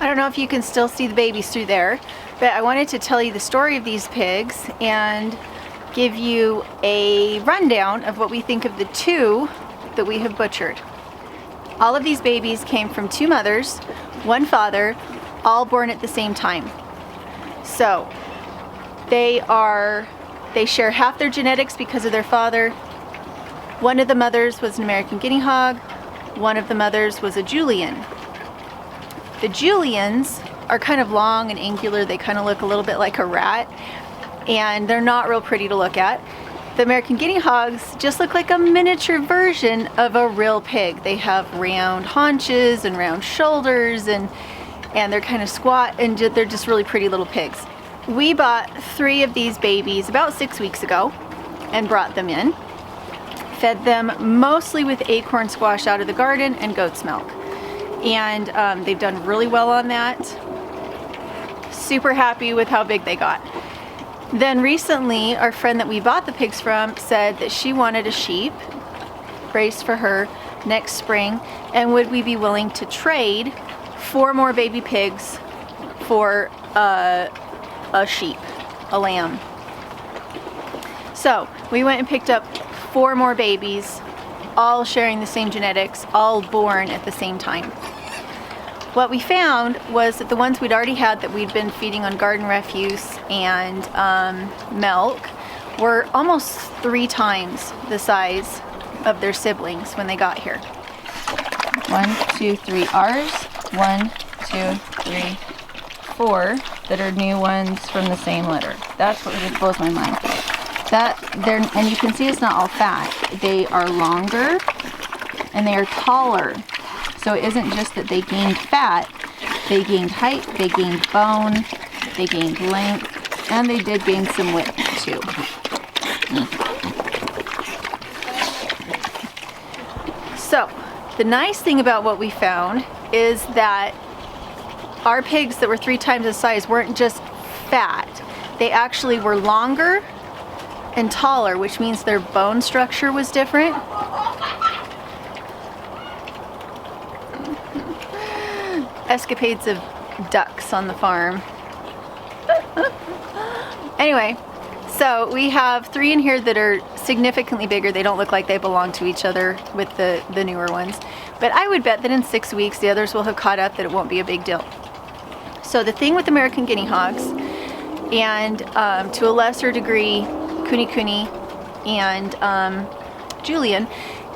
don't know if you can still see the babies through there, but I wanted to tell you the story of these pigs and give you a rundown of what we think of the 2 that we have butchered. All of these babies came from 2 mothers, 1 father, all born at the same time. So they share half their genetics because of their father. One of the mothers was an American guinea hog. One of the mothers was a Julian. The Julians are kind of long and angular. They kind of look a little bit like a rat, and they're not real pretty to look at. The American guinea hogs just look like a miniature version of a real pig. They have round haunches and round shoulders, and they're kind of squat, and they're just really pretty little pigs. We bought 3 of these babies about 6 weeks ago and brought them in. Fed them mostly with acorn squash out of the garden and goat's milk. And they've done really well on that. Super happy with how big they got. Then recently, our friend that we bought the pigs from said that she wanted a sheep raised for her next spring, and would we be willing to trade 4 more baby pigs for a sheep, a lamb. So we went and picked up 4 more babies, all sharing the same genetics, all born at the same time. What we found was that the ones we'd already had that we'd been feeding on garden refuse and milk were almost 3 times the size of their siblings when they got here. 1, 2, 3 ours, 1, 2, 3, 4 that are new ones from the same litter. That's what really blows my mind. And you can see it's not all fat. They are longer and they are taller. So it isn't just that they gained fat, they gained height, they gained bone, they gained length, and they did gain some width too. So the nice thing about what we found is that our pigs that were 3 times the size weren't just fat. They actually were longer and taller, which means their bone structure was different. Escapades of ducks on the farm. Anyway, so we have 3 in here that are significantly bigger. They don't look like they belong to each other with the newer ones. But I would bet that in 6 weeks the others will have caught up, that it won't be a big deal. So the thing with American guinea hogs, and to a lesser degree Kuni and Julian,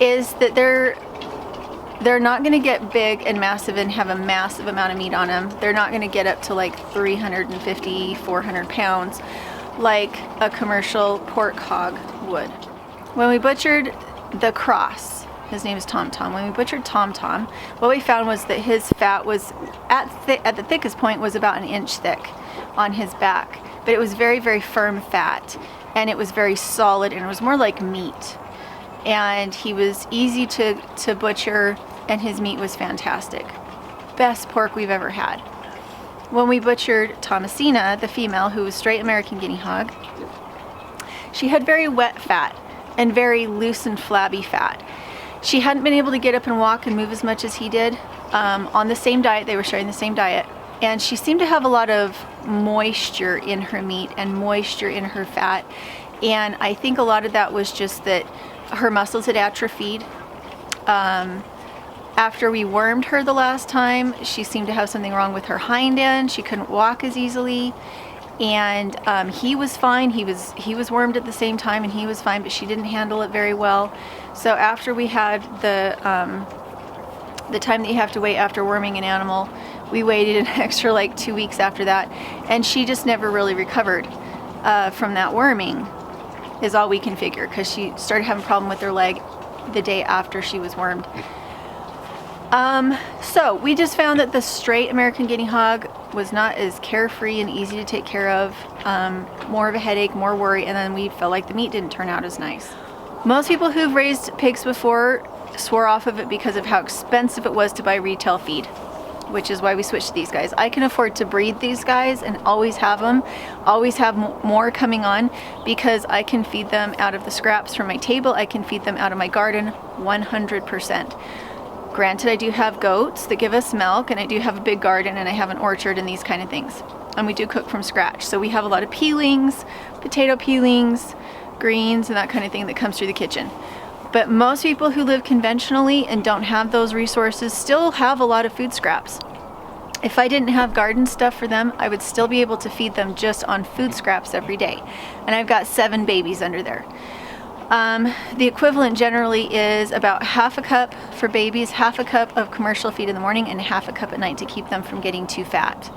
is that they're not going to get big and massive and have a massive amount of meat on them. They're not going to get up to like 350, 400 pounds like a commercial pork hog would. When we butchered the cross, his name is Tom Tom. When we butchered Tom Tom, what we found was that his fat was at the thickest point was about 1 inch thick on his back, but it was very, very firm fat, and it was very solid, and it was more like meat. And he was easy to butcher, and his meat was fantastic. Best pork we've ever had. When we butchered Thomasina, the female, who was straight American guinea hog, she had very wet fat and very loose and flabby fat. She hadn't been able to get up and walk and move as much as he did. On the same diet, they were sharing the same diet, and she seemed to have a lot of moisture in her meat and moisture in her fat, and I think a lot of that was just that her muscles had atrophied. After we wormed her the last time, she seemed to have something wrong with her hind end. She couldn't walk as easily, and he was fine. He was wormed at the same time, and he was fine, but she didn't handle it very well. So after we had the time that you have to wait after worming an animal, we waited an extra like 2 weeks after that, and she just never really recovered from that worming, is all we can figure, because she started having a problem with her leg the day after she was wormed. So we just found that the straight American guinea hog was not as carefree and easy to take care of, more of a headache, more worry, and then we felt like the meat didn't turn out as nice. Most people who've raised pigs before swore off of it because of how expensive it was to buy retail feed, which is why we switched to these guys. I can afford to breed these guys and always have them, always have more coming on, because I can feed them out of the scraps from my table. I can feed them out of my garden 100%. Granted, I do have goats that give us milk, and I do have a big garden, and I have an orchard and these kind of things. And we do cook from scratch. So we have a lot of peelings, potato peelings, greens, and that kind of thing that comes through the kitchen. But most people who live conventionally and don't have those resources still have a lot of food scraps. If I didn't have garden stuff for them, I would still be able to feed them just on food scraps every day. And I've got 7 babies under there. The equivalent generally is about half a cup for babies, half a cup of commercial feed in the morning, and half a cup at night to keep them from getting too fat.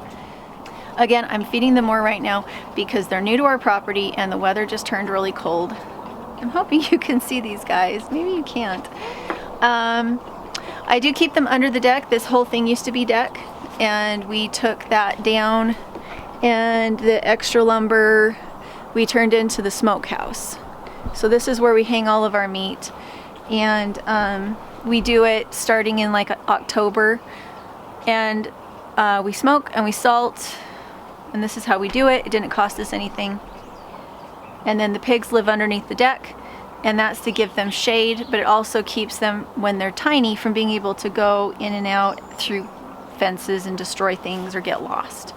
Again, I'm feeding them more right now because they're new to our property and the weather just turned really cold. I'm hoping you can see these guys. Maybe you can't. I do keep them under the deck. This whole thing used to be deck, and we took that down, and the extra lumber we turned into the smokehouse. So this is where we hang all of our meat, and we do it starting in like October, and we smoke and we salt, and this is how we do it. It didn't cost us anything. And then the pigs live underneath the deck, and that's to give them shade, but it also keeps them, when they're tiny, from being able to go in and out through fences and destroy things or get lost.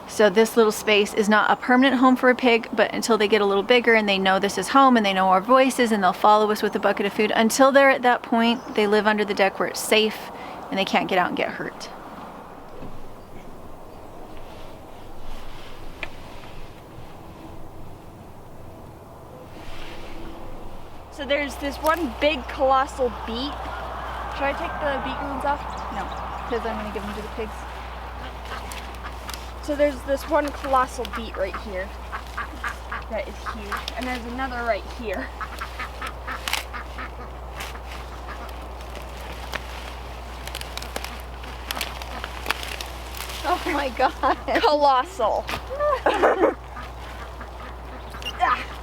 So this little space is not a permanent home for a pig, but until they get a little bigger and they know this is home and they know our voices and they'll follow us with a bucket of food, until they're at that point, they live under the deck where it's safe and they can't get out and get hurt. So there's this one big colossal beet. Should I take the beet greens off? No, because I'm going to give them to the pigs. So there's this one colossal beet right here that is huge, and there's another right here. Oh my god. Colossal.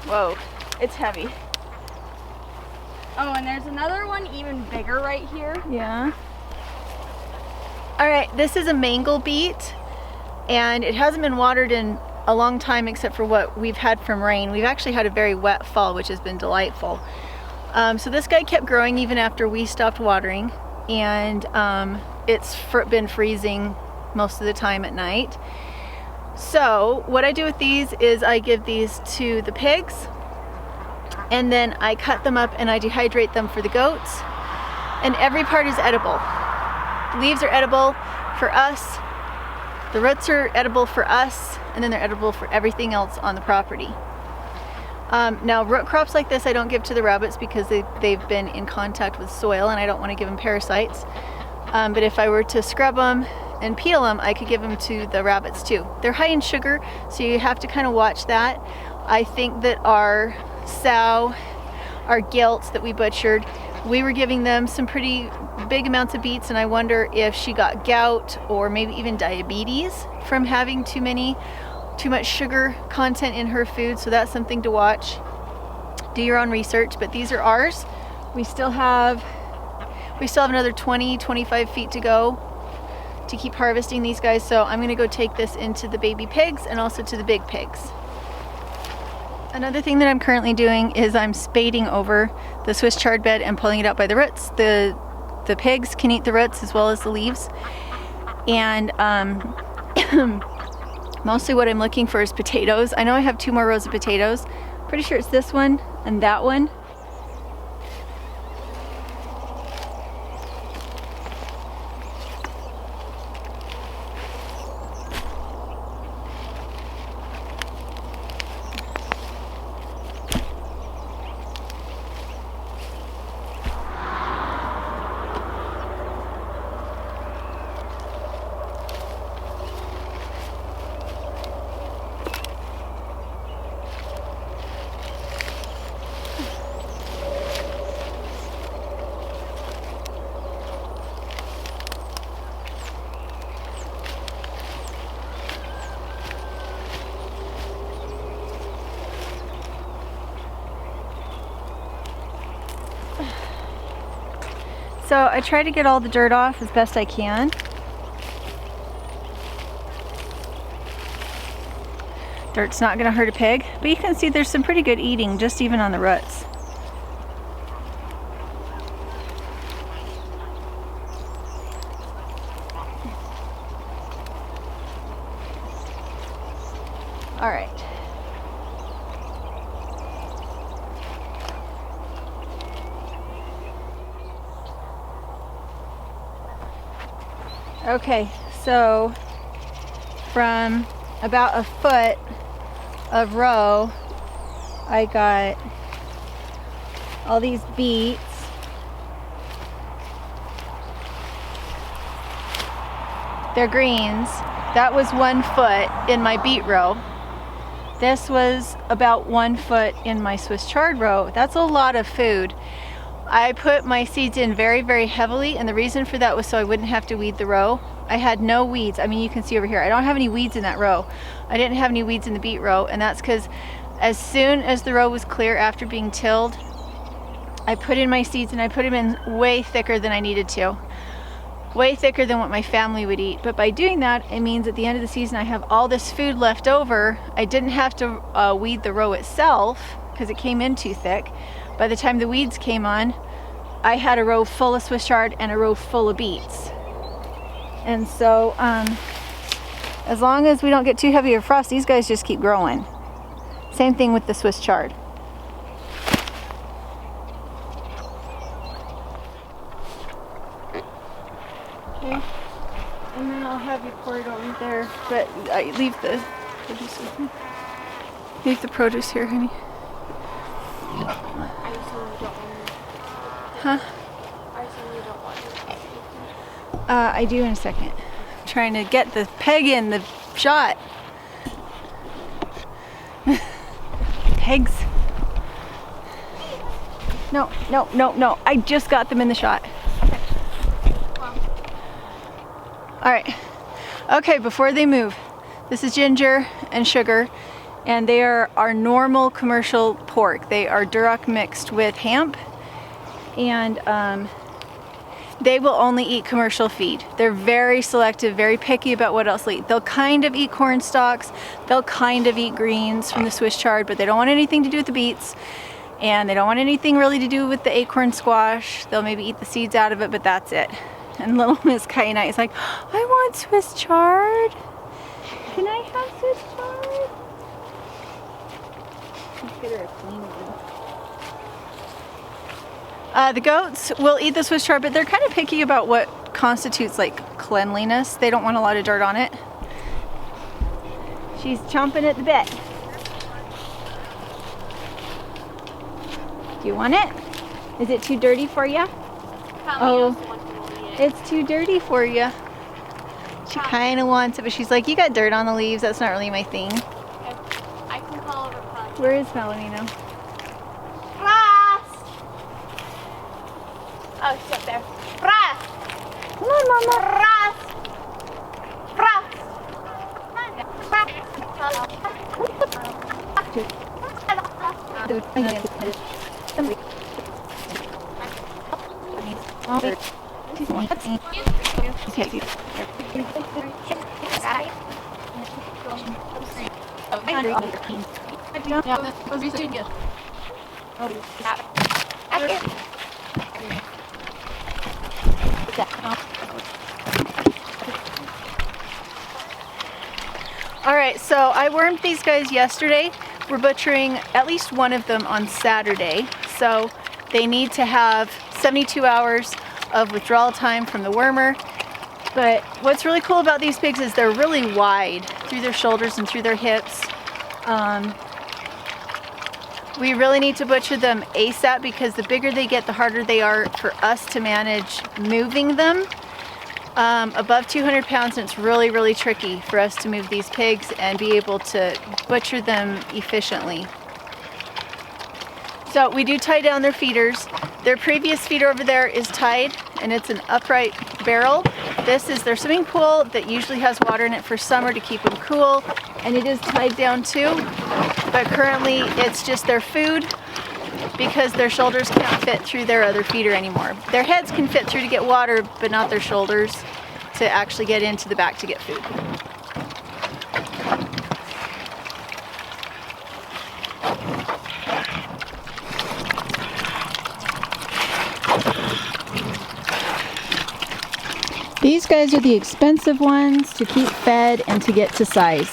Whoa. It's heavy. Oh, and there's another one even bigger right here. Yeah. All right, this is a mangle beet, and it hasn't been watered in a long time except for what we've had from rain. We've actually had a very wet fall, which has been delightful. So this guy kept growing even after we stopped watering, and it's been freezing most of the time at night. So what I do with these is I give these to the pigs, and then I cut them up and I dehydrate them for the goats, and every part is edible. The leaves are edible for us, the roots are edible for us, and then they're edible for everything else on the property. Now root crops like this I don't give to the rabbits because they've been in contact with soil and I don't want to give them parasites. But if I were to scrub them and peel them, I could give them to the rabbits too. They're high in sugar, so you have to kind of watch that. I think that our sow, our gilts that we butchered, we were giving them some pretty big amounts of beets, and I wonder if she got gout or maybe even diabetes from having too much sugar content in her food. So that's something to watch. Do your own research, but these are ours. We still have another 20-25 feet to go to keep harvesting these guys, so I'm gonna go take this into the baby pigs and also to the big pigs. Another thing that I'm currently doing is I'm spading over the Swiss chard bed and pulling it out by the roots. The pigs can eat the roots as well as the leaves. And mostly what I'm looking for is potatoes. I know I have 2 more rows of potatoes. Pretty sure it's this one and that one. So I try to get all the dirt off as best I can. Dirt's not going to hurt a pig, but you can see there's some pretty good eating just even on the roots. All right. Okay, so from about a foot of row, I got all these beets. They're greens. That was 1 foot in my beet row. This was about 1 foot in my Swiss chard row. That's a lot of food. I put my seeds in very, very heavily, and the reason for that was so I wouldn't have to weed the row. I had no weeds. I mean, you can see over here, I don't have any weeds in that row. I didn't have any weeds in the beet row, and that's because as soon as the row was clear after being tilled, I put in my seeds, and I put them in way thicker than I needed to. Way thicker than what my family would eat. But by doing that, it means at the end of the season I have all this food left over. I didn't have to weed the row itself because it came in too thick. By the time the weeds came on, I had a row full of Swiss chard and a row full of beets. And so as long as we don't get too heavy of frost, these guys just keep growing. Same thing with the Swiss chard. Okay, and then I'll have you pour it over there, but I leave the produce with me. Leave the produce here, honey. I usually don't want to. Huh? I usually don't want to. I do in a second. I'm trying to get the peg in the shot. Pegs. No, no, no, no. I just got them in the shot. All right. Okay, before they move, this is Ginger and Sugar, and they are our normal commercial pork. They are Duroc mixed with hemp, and they will only eat commercial feed. They're very selective, very picky about what else they eat. They'll kind of eat corn stalks, they'll kind of eat greens from the Swiss chard, but they don't want anything to do with the beets, and they don't want anything really to do with the acorn squash. They'll maybe eat the seeds out of it, but that's it. And little Miss Kyanite is like, I want Swiss chard. Can I have Swiss chard? Let's get her a clean one. The goats will eat the Swiss chard, but they're kind of picky about what constitutes like cleanliness. They don't want a lot of dirt on it. She's chomping at the bit. Do you want it? Is it too dirty for you? Oh. It's too dirty for you. She kind of wants it, but she's like, you got dirt on the leaves. That's not really my thing. I can call over Polly. Where is Melanie now? Frost! Oh, she's up there. Frost! Come on, Mama. Frost! All right, so I wormed these guys yesterday. We're butchering at least one of them on Saturday. So they need to have 72 hours of withdrawal time from the wormer. But what's really cool about these pigs is they're really wide through their shoulders and through their hips. We really need to butcher them ASAP because the bigger they get, the harder they are for us to manage moving them. Above 200 pounds, and it's really, really tricky for us to move these pigs and be able to butcher them efficiently. So we do tie down their feeders. Their previous feeder over there is tied, and it's an upright barrel. This is their swimming pool that usually has water in it for summer to keep them cool, and it is tied down too. But currently it's just their food because their shoulders can't fit through their other feeder anymore. Their heads can fit through to get water, but not their shoulders to actually get into the back to get food. These guys are the expensive ones to keep fed and to get to size.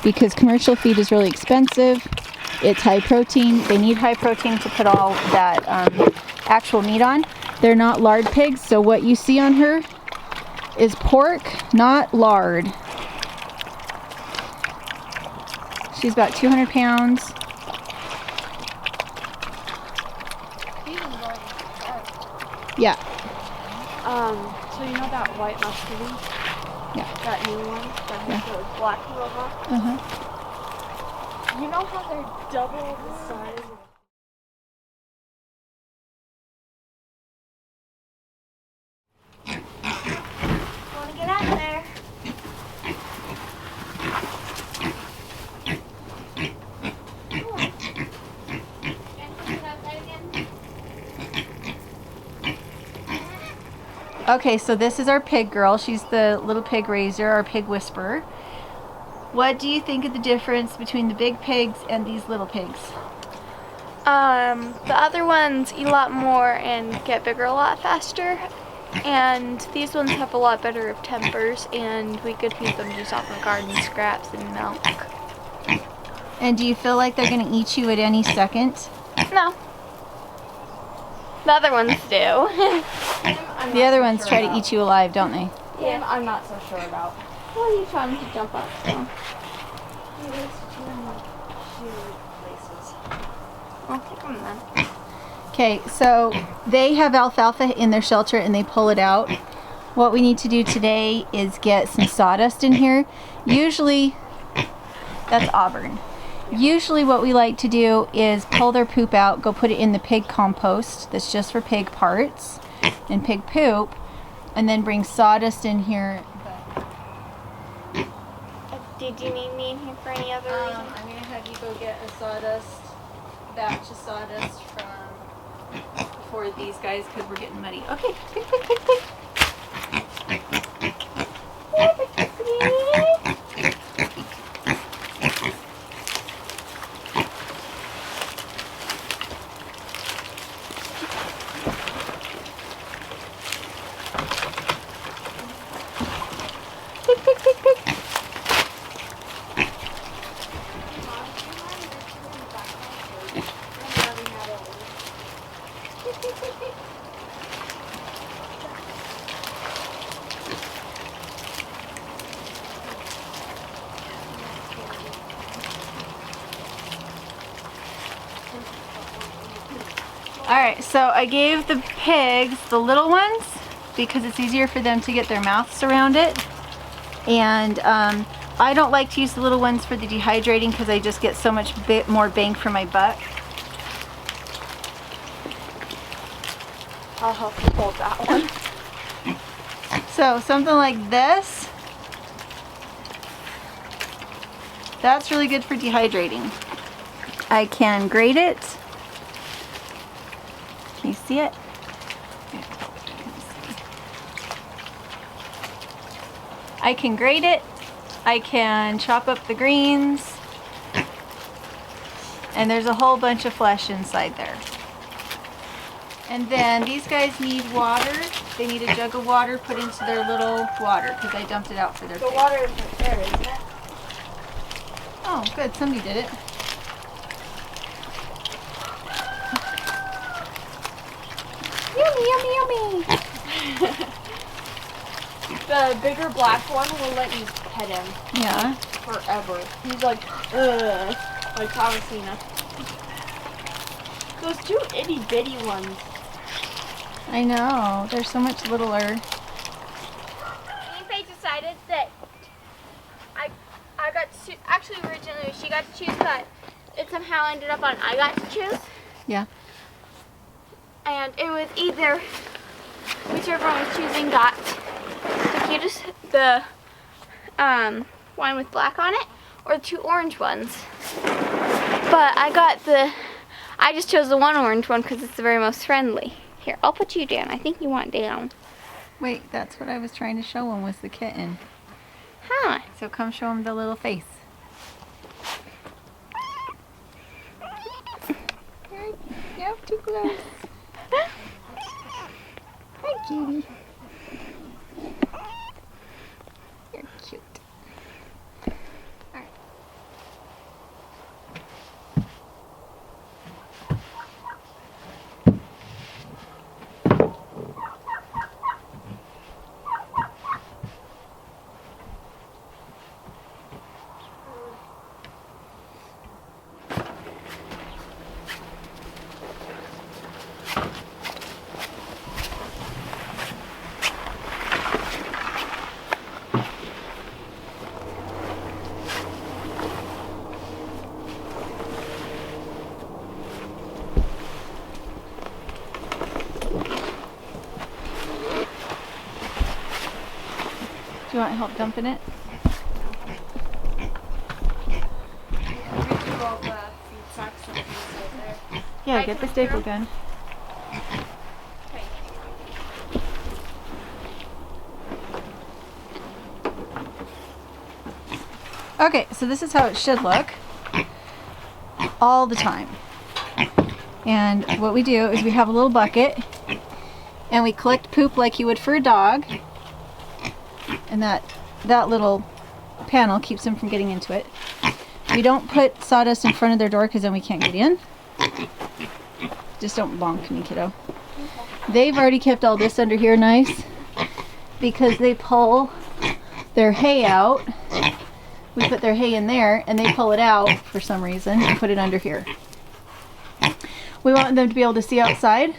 because commercial feed is really expensive. It's high protein. They need high protein to put all that actual meat on. They're not lard pigs, so what you see on her is pork, not lard. She's about 200 pounds. Yeah. So you know that white muscovy? Yeah. That new one that has the black logo? Uh-huh. You know how they're double the size? Want to get out of there? Okay, so this is our pig girl. She's the little pig raiser, our pig whisperer. What do you think of the difference between the big pigs and these little pigs? The other ones eat a lot more and get bigger a lot faster. And these ones have a lot better of tempers, and we could feed them just off of garden scraps and milk. And do you feel like they're going to eat you at any second? No. The other ones do. The other ones try to eat you alive, don't they? Yeah, I'm not so sure about. Well, you taught him to jump up, so. I'll take them then. Okay, so they have alfalfa in their shelter and they pull it out. What we need to do today is get some sawdust in here. Usually, that's Auburn. Usually what we like to do is pull their poop out, go put it in the pig compost that's just for pig parts and pig poop, and then bring sawdust in here. Did you need me in here for any other reason? I'm going to have you go get a batch of sawdust for these guys because we're getting muddy. Okay, pick, pick, pick, pick. Pick, pick, pick, pick. Alright, so I gave the pigs the little ones because it's easier for them to get their mouths around it. And I don't like to use the little ones for the dehydrating because I just get so much more bang for my buck. I'll help you hold that one. So something like this, that's really good for dehydrating. I can grate it. Can you see it? I can grate it. I can chop up the greens. And there's a whole bunch of flesh inside there. And then these guys need water. They need a jug of water put into their little water because I dumped it out for their The pig. water is right there, isn't it? Oh, good. Somebody did it. Yummy, yummy, yummy. The bigger black one will let you pet him Yeah. forever. He's like, ugh, like Thomasina. Those two itty bitty ones. I know. They're so much littler. They decided that I got to, actually originally she got to choose, but it somehow ended up on I got to choose. Yeah. And it was either whichever one was choosing got the cutest, the one with black on it, or the two orange ones. But I just chose the one orange one because it's the very most friendly. Here, I'll put you down. I think you want down. Wait, that's what I was trying to show him was the kitten. Huh. So come show him the little face. You're too close. Hi, kitty. You're cute. Alright. Do you want help dumping it? Redo all the feed sacks and things right there. Yeah, Right, get the come staple through. gun. Okay. Okay, so this is how it should look all the time. And what we do is we have a little bucket and we collect poop like you would for a dog. And that little panel keeps them from getting into it. We don't put sawdust in front of their door because then we can't get in. Just don't bonk me, kiddo. They've already kept all this under here nice because they pull their hay out. We put their hay in there and they pull it out for some reason and put it under here. We want them to be able to see outside,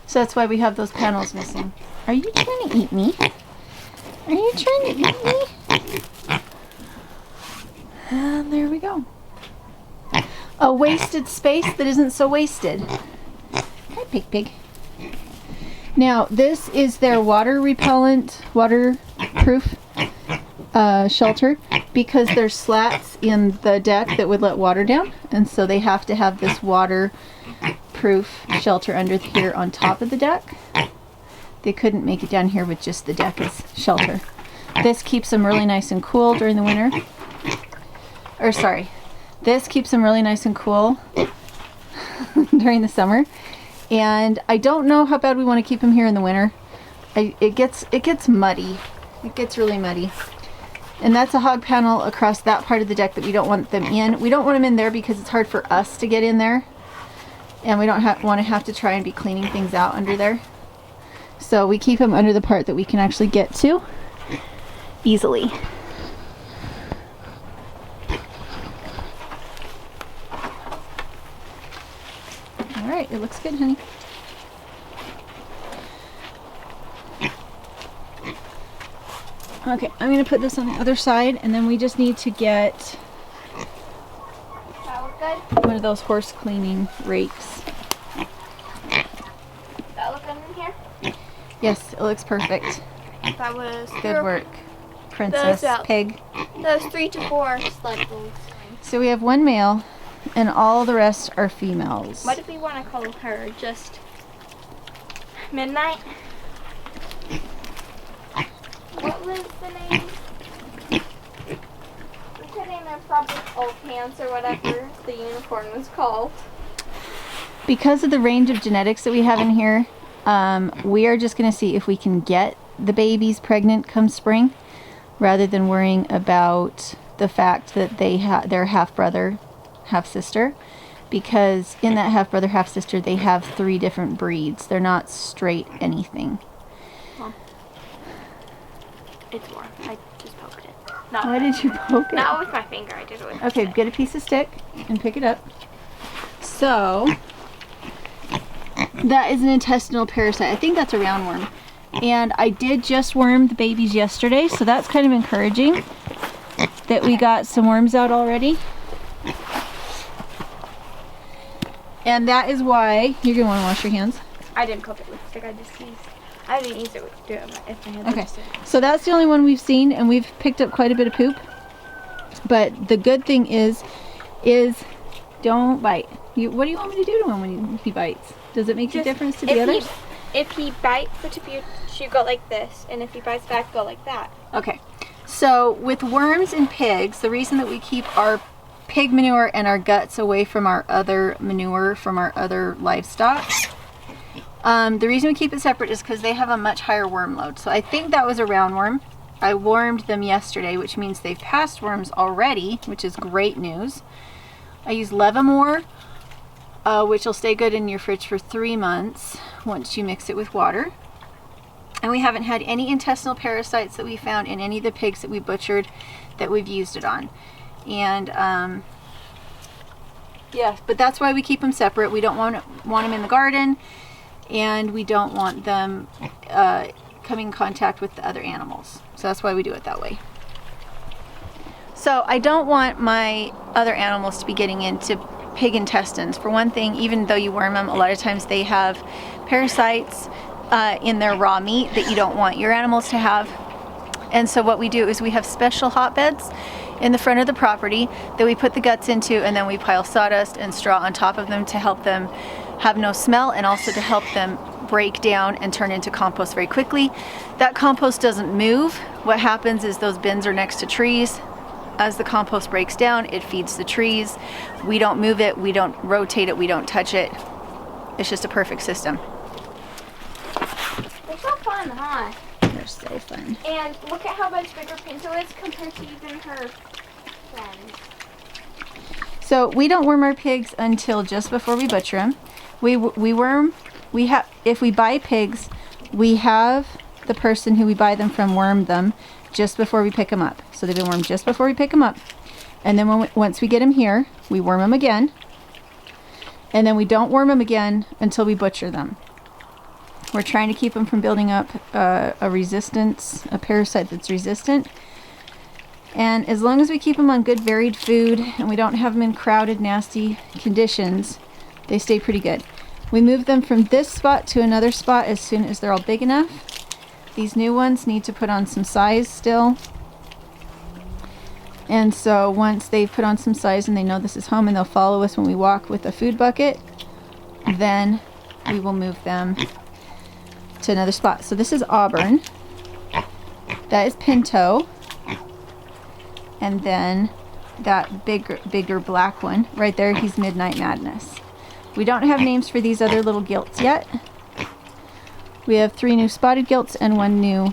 so that's why we have those panels missing. Are you trying to eat me? Are you trying to eat me? And there we go. A wasted space that isn't so wasted. Hi, pig. Now, this is their water repellent, waterproof shelter because there's slats in the deck that would let water down, and so they have to have this waterproof shelter under here on top of the deck. They couldn't make it down here with just the deck as shelter. This keeps them really nice and cool during the winter. Or sorry, this keeps them really nice and cool during the summer. And I don't know how bad we want to keep them here in the winter. It gets muddy. It gets really muddy. And that's a hog panel across that part of the deck that we don't want them in. We don't want them in there because it's hard for us to get in there. And we don't want to have to try and be cleaning things out under there. So we keep them under the part that we can actually get to easily. All right, it looks good, honey. Okay, I'm going to put this on the other side, and then we just need to get That look good? one of those horse cleaning rakes. That look good in here? Yes, it looks perfect. That was Good work, Princess out. Pig. Those 3 to 4 sled bulls. So we have one male, and all the rest are females. What did we want to call her? Just Midnight? What was the name? We could name her probably Old Pants or whatever the unicorn was called. Because of the range of genetics that we have in here, we are just going to see if we can get the babies pregnant come spring, rather than worrying about the fact that they're half-brother, half-sister. Because in that half-brother, half-sister, they have 3 different breeds. They're not straight anything. It's warm. I just poked it. Why did you poke it? Not with my finger. I did it with Okay, my get a piece of stick and pick it up. So, that is an intestinal parasite. I think that's a roundworm. And I did just worm the babies yesterday, so that's kind of encouraging that we got some worms out already. And that is why you're going to want to wash your hands. I didn't poke it with a stick. I didn't use it with if my hands. Okay, so that's the only one we've seen, and we've picked up quite a bit of poop. But the good thing is don't bite. What do you want me to do to him when he bites? Does it make a difference to the others? If he bites, you should go like this, and if he bites back, go like that. Okay, so with worms and pigs, the reason that we keep our pig manure and our guts away from our other manure from our other livestock, the reason we keep it separate is because they have a much higher worm load. So I think that was a roundworm. I wormed them yesterday, which means they've passed worms already, which is great news. I use Levamore, which will stay good in your fridge for 3 months once you mix it with water. And we haven't had any intestinal parasites that we found in any of the pigs that we butchered that we've used it on. And yeah, but that's why we keep them separate. We don't want them in the garden, and we don't want them coming in contact with the other animals. So that's why we do it that way. So I don't want my other animals to be getting into pig intestines. For one thing, even though you worm them, a lot of times they have parasites in their raw meat that you don't want your animals to have. And so what we do is we have special hotbeds in the front of the property that we put the guts into, and then we pile sawdust and straw on top of them to help them have no smell, and also to help them break down and turn into compost very quickly. That compost doesn't move. What happens is those bins are next to trees. As the compost breaks down, it feeds the trees. We don't move it, we don't rotate it, we don't touch it. It's just a perfect system. They're so fun, huh? They're so fun. And look at how much bigger Pinto is compared to even her friends. So we don't worm our pigs until just before we butcher them. If we buy pigs, we have the person who we buy them from worm them just before we pick them up. So they've been wormed just before we pick them up. And then once we get them here, we worm them again. And then we don't worm them again until we butcher them. We're trying to keep them from building up a parasite that's resistant. And as long as we keep them on good varied food and we don't have them in crowded, nasty conditions, they stay pretty good. We move them from this spot to another spot as soon as they're all big enough. These new ones need to put on some size still. And so once they've put on some size and they know this is home and they'll follow us when we walk with a food bucket, then we will move them to another spot. So this is Auburn. That is Pinto. And then that bigger black one right there, he's Midnight Madness. We don't have names for these other little gilts yet. We have 3 new spotted gilts and one new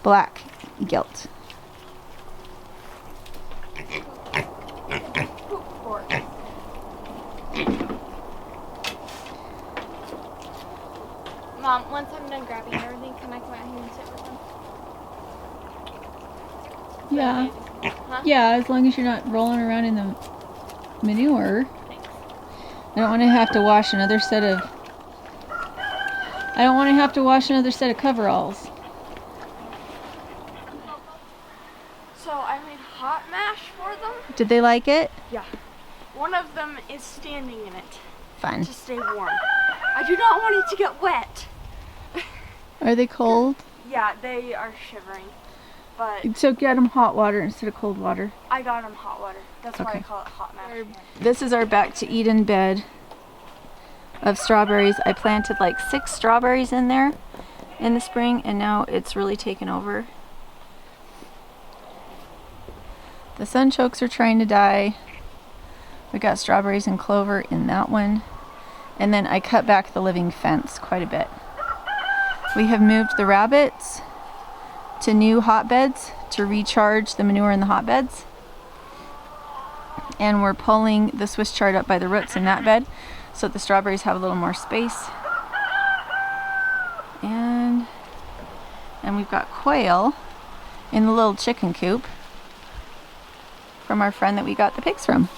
black gilt. Mom, once I'm done grabbing everything, can I come out here and sit with them? Yeah. Huh? Yeah, as long as you're not rolling around in the manure. Thanks. I don't want to have to wash another set of coveralls. So I made hot mash for them. Did they like it? Yeah. One of them is standing in it Fun. to stay warm. I do not want it to get wet. Are they cold? Yeah, they are shivering. But So get them hot water instead of cold water. I got them hot water. That's why I Okay. call it hot mash. This is our back to Eden bed of strawberries. I planted like 6 strawberries in there in the spring, and now it's really taken over. The sunchokes are trying to die. We got strawberries and clover in that one. And then I cut back the living fence quite a bit. We have moved the rabbits to new hotbeds to recharge the manure in the hotbeds. And we're pulling the Swiss chard up by the roots in that bed so that the strawberries have a little more space. And we've got quail in the little chicken coop from our friend that we got the pigs from.